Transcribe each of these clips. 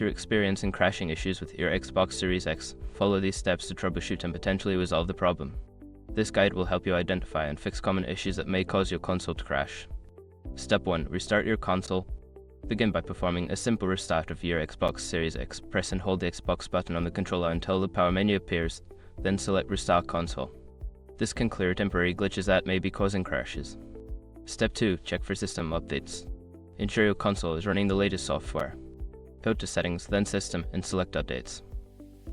If you're experiencing crashing issues with your Xbox Series X, follow these steps to troubleshoot and potentially resolve the problem. This guide will help you identify and fix common issues that may cause your console to crash. Step 1. Restart your console. Begin by performing a simple restart of your Xbox Series X. Press and hold the Xbox button on the controller until the power menu appears, then select Restart Console. This can clear temporary glitches that may be causing crashes. Step 2. Check for system updates. Ensure your console is running the latest software. Go to Settings, then System, and select Updates.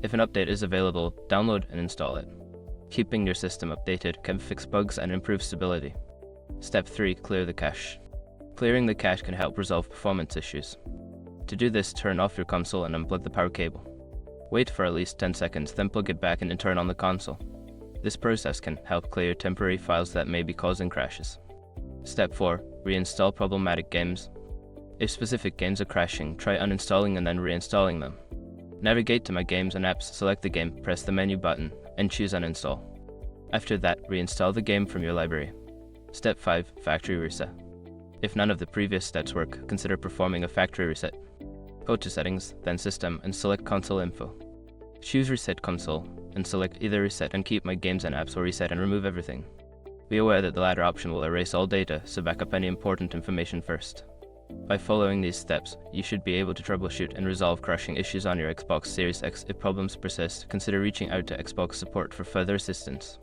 If an update is available, download and install it. Keeping your system updated can fix bugs and improve stability. Step 3. Clear the cache. Clearing the cache can help resolve performance issues. To do this, turn off your console and unplug the power cable. Wait for at least 10 seconds, then plug it back in and turn on the console. This process can help clear temporary files that may be causing crashes. Step 4. Reinstall problematic games. If specific games are crashing, try uninstalling and then reinstalling them. Navigate to My Games and Apps, select the game, press the menu button, and choose Uninstall. After that, reinstall the game from your library. Step 5. Factory reset. If none of the previous steps work, consider performing a factory reset. Go to Settings, then System, and select Console Info. Choose Reset Console, and select either Reset and keep My Games and Apps or Reset and remove everything. Be aware that the latter option will erase all data, so back up any important information first. By following these steps, you should be able to troubleshoot and resolve crashing issues on your Xbox Series X. If problems persist, consider reaching out to Xbox support for further assistance.